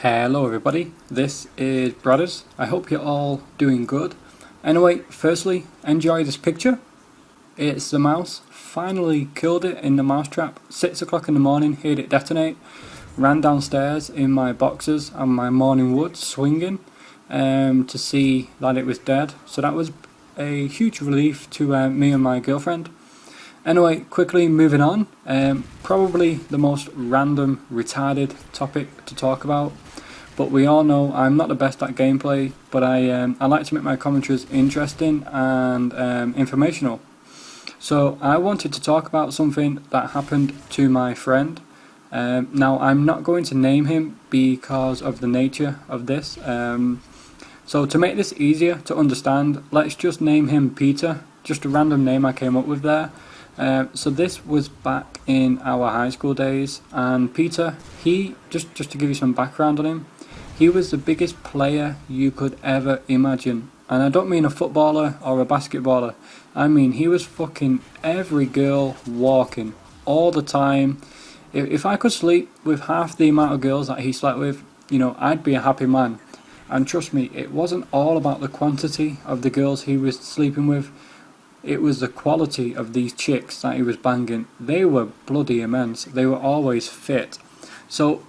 Hello everybody, this is Braddersz. I hope you're all doing good. Anyway, firstly, enjoy this picture. It's the mouse. Finally killed it in the mousetrap. 6 o'clock in the morning, heard it detonate. Ran downstairs in my boxers and my morning wood swinging to see that it was dead. So that was a huge relief to me and my girlfriend. Anyway, quickly moving on, probably the most random, retarded topic to talk about, but we all know I'm not the best at gameplay, but I like to make my commentaries interesting and informational. So I wanted to talk about something that happened to my friend. Now I'm not going to name him because of the nature of this, so to make this easier to understand, let's just name him Peter, just a random name I came up with there. So this was back in our high school days, and Peter, he just to give you some background on him, he was the biggest player you could ever imagine, and I don't mean a footballer or a basketballer. I mean he was fucking every girl walking all the time. If I could sleep with half the amount of girls that he slept with, you know, I'd be a happy man. And trust me, it wasn't all about the quantity of the girls he was sleeping with. It was the quality of these chicks that he was banging. They were bloody immense. They were always fit. So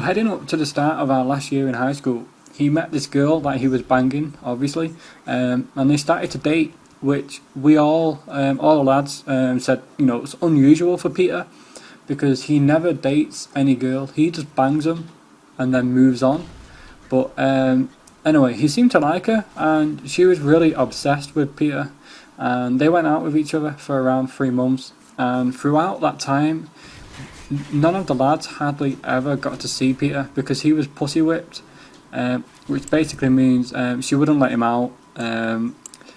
heading up to the start of our last year in high school, he met this girl that he was banging, obviously, and they started to date, which we all the lads said, you know, it's unusual for Peter because he never dates any girl. He just bangs them and then moves on. But anyway, he seemed to like her, and she was really obsessed with Peter. And they went out with each other for around 3 months, and throughout that time none of the lads hardly ever got to see Peter because he was pussy whipped, which basically means she wouldn't let him out.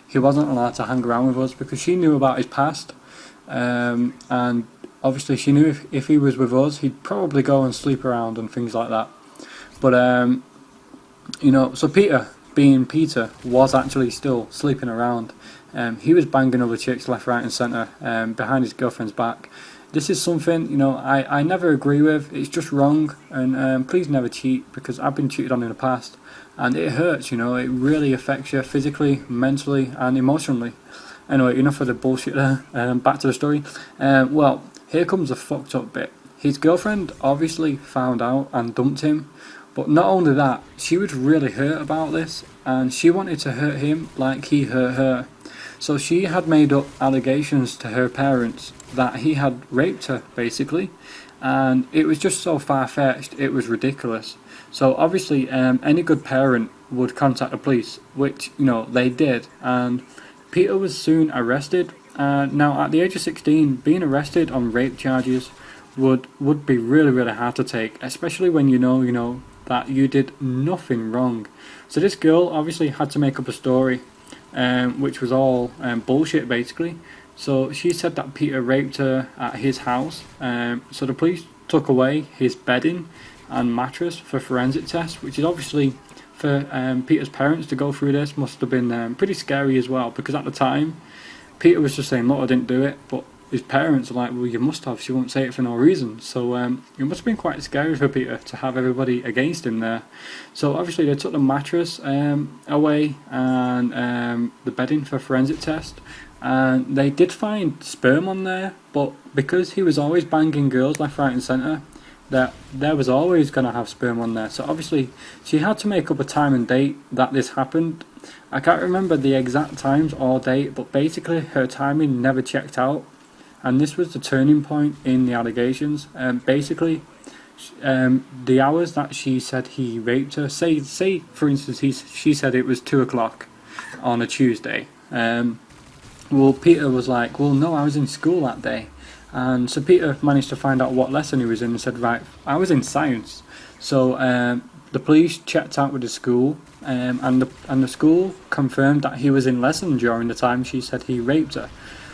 He wasn't allowed to hang around with us because she knew about his past, and obviously she knew if he was with us he'd probably go and sleep around and things like that. But you know, so Peter, being Peter, was actually still sleeping around. He was banging other chicks left, right and centre behind his girlfriend's back. This is something, you know, I never agree with. It's just wrong, and please never cheat, because I've been cheated on in the past and it hurts, you know. It really affects you physically, mentally and emotionally. Anyway, enough of the bullshit there. Back to the story. Well, here comes the fucked up bit. His girlfriend obviously found out and dumped him. But not only that, she was really hurt about this, and she wanted to hurt him like he hurt her. So she had made up allegations to her parents that he had raped her, basically, and it was just so far-fetched, it was ridiculous. So obviously any good parent would contact the police, which, you know, they did, and Peter was soon arrested. Now at the age of 16, being arrested on rape charges would be really hard to take, especially when you know that you did nothing wrong. So this girl obviously had to make up a story, which was all bullshit basically. So she said that Peter raped her at his house. So the police took away his bedding and mattress for forensic tests, which is obviously, for Peter's parents to go through this, must have been pretty scary as well, because at the time Peter was just saying, look, I didn't do it, but his parents are like, well, you must have, she won't say it for no reason. So it must have been quite scary for Peter to have everybody against him there. So obviously they took the mattress away and the bedding for forensic test, and they did find sperm on there, but because he was always banging girls left, right and centre, that there was always going to have sperm on there. So obviously she had to make up a time and date that this happened. I can't remember the exact times or date, but basically her timing never checked out. And this was the turning point in the allegations. Basically, the hours that she said he raped her, say for instance she said it was 2 o'clock on a Tuesday. Well, Peter was like, well, no, I was in school that day. And so Peter managed to find out what lesson he was in and said, right, I was in science. So the police checked out with the school, and the school confirmed that he was in lesson during the time she said he raped her.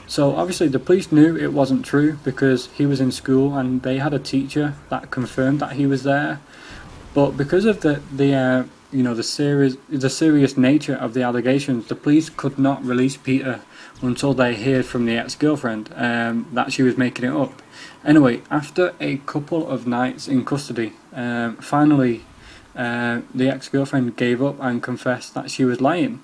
So obviously the police knew it wasn't true because he was in school, and they had a teacher that confirmed that he was there. But because of the serious nature of the allegations, the police could not release Peter until they heard from the ex-girlfriend that she was making it up. Anyway, after a couple of nights in custody, finally the ex-girlfriend gave up and confessed that she was lying,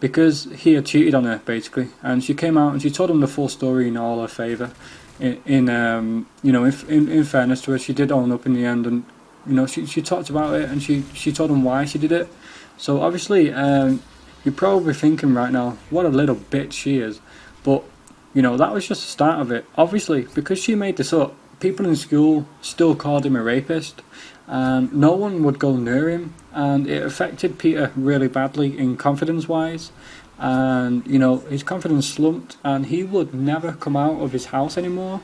because he had cheated on her basically, and she came out and she told him the full story in all her favour. In fairness to her, she did own up in the end, and she talked about it, and she told him why she did it. So obviously, you're probably thinking right now, what a little bitch she is, but that was just the start of it. Obviously, because she made this up, people in school still called him a rapist, and no one would go near him, and it affected Peter really badly in confidence wise, and his confidence slumped, and he would never come out of his house anymore,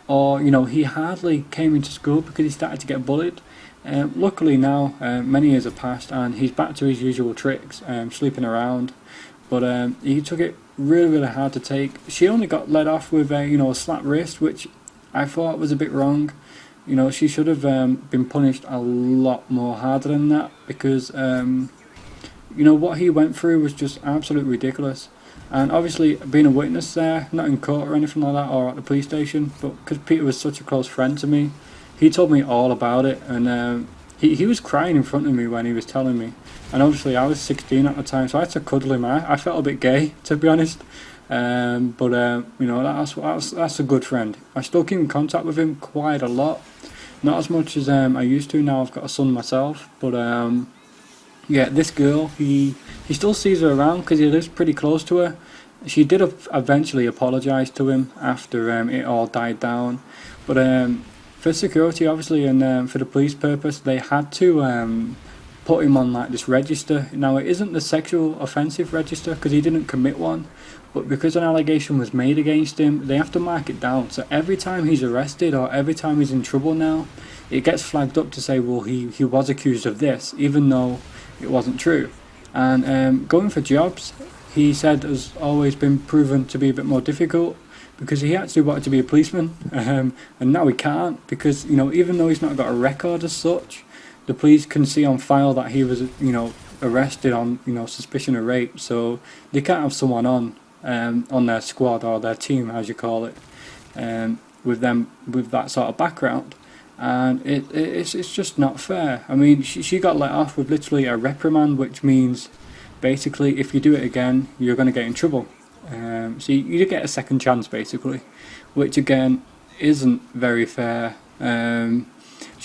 or he hardly came into school because he started to get bullied. Luckily now, many years have passed, and he's back to his usual tricks, sleeping around, but he took it really hard to take. She only got let off with a slap wrist, which I thought was a bit wrong. She should have been punished a lot more harder than that, because what he went through was just absolutely ridiculous. And obviously, being a witness there, not in court or anything like that, or at the police station, but because Peter was such a close friend to me, he told me all about it, and he was crying in front of me when he was telling me. And obviously I was 16 at the time, so I had to cuddle him. I felt a bit gay, to be honest. But that's a good friend. I still keep in contact with him quite a lot. Not as much as I used to now. I've got a son myself, but yeah, this girl, he still sees her around because he lives pretty close to her. She did eventually apologise to him after it all died down, but for security, obviously, and for the police purpose, they had to put him on like this register. Now, it isn't the sexual offensive register because he didn't commit one, but because an allegation was made against him, they have to mark it down. So every time he's arrested or every time he's in trouble now, it gets flagged up to say, well, he was accused of this, even though it wasn't true. And going for jobs, he said, has always been proven to be a bit more difficult, because he actually wanted to be a policeman, and now he can't, because even though he's not got a record as such, the police can see on file that he was arrested on suspicion of rape, so they can't have someone on their squad or their team, as you call it, with that sort of background. And it's just not fair. I mean, she got let off with literally a reprimand, which means basically if you do it again, you're going to get in trouble. So you get a second chance, basically, which again isn't very fair. And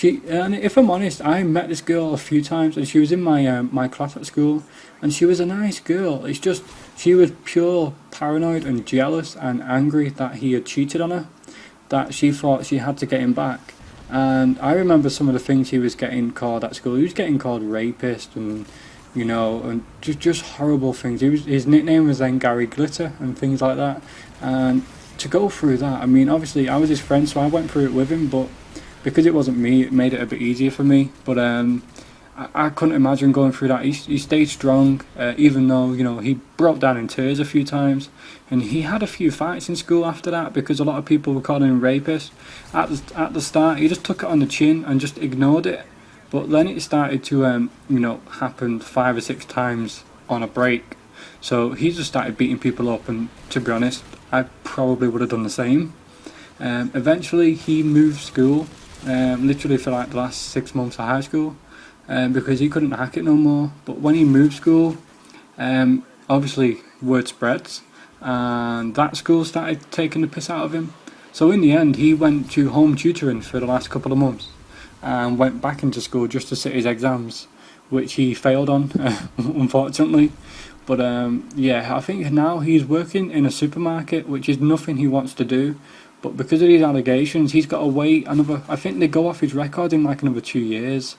if I'm honest, I met this girl a few times, and she was in my class at school, and she was a nice girl. It's just she was pure paranoid and jealous and angry that he had cheated on her, that she thought she had to get him back. And I remember some of the things he was getting called at school. He was getting called rapist and and just horrible things. His nickname was then Gary Glitter and things like that. And to go through that, I mean, obviously I was his friend, so I went through it with him, but because it wasn't me, it made it a bit easier for me. But I couldn't imagine going through that. He stayed strong, even though he broke down in tears a few times, and he had a few fights in school after that because a lot of people were calling him rapist. At the start, he just took it on the chin and just ignored it. But then it started to happen 5 or 6 times on a break. So he just started beating people up, and to be honest, I probably would have done the same. Eventually he moved school, literally for like the last 6 months of high school, because he couldn't hack it no more. But when he moved school, obviously word spreads, and that school started taking the piss out of him. So in the end, he went to home tutoring for the last couple of months, and went back into school just to sit his exams, which he failed on, unfortunately. But yeah, I think now he's working in a supermarket, which is nothing he wants to do. But because of these allegations, he's got to wait I think they go off his record in like another 2 years.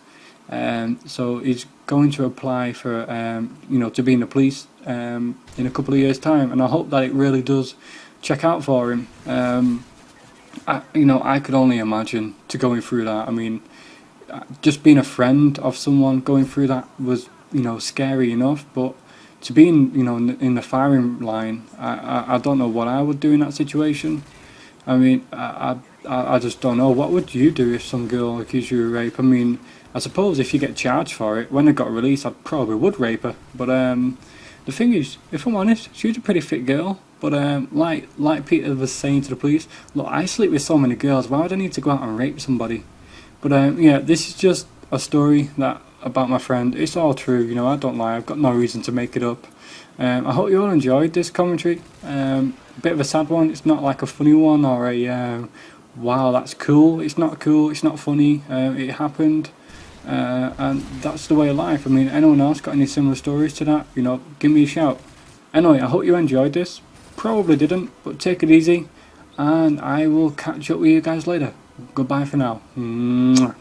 So he's going to apply for, to be in the police in a couple of years' time. And I hope that it really does check out for him. I could only imagine to going through that. I mean, just being a friend of someone going through that was, scary enough, but to be in the firing line, I don't know what I would do in that situation. I mean, I just don't know. What would you do if some girl accused you of rape? I mean, I suppose if you get charged for it, when I got released, I probably would rape her. But the thing is, if I'm honest, she was a pretty fit girl. But like Peter was saying to the police, look, I sleep with so many girls. Why would I need to go out and rape somebody? But yeah, this is just a story that about my friend. It's all true, you know, I don't lie, I've got no reason to make it up. I hope you all enjoyed this commentary. Bit of a sad one, it's not like a funny one or a wow that's cool. It's not cool, it's not funny, it happened. And that's the way of life. I mean, anyone else got any similar stories to that, you know, give me a shout. Anyway, I hope you enjoyed this. Probably didn't, but take it easy, and I will catch up with you guys later. Goodbye for now. Mwah.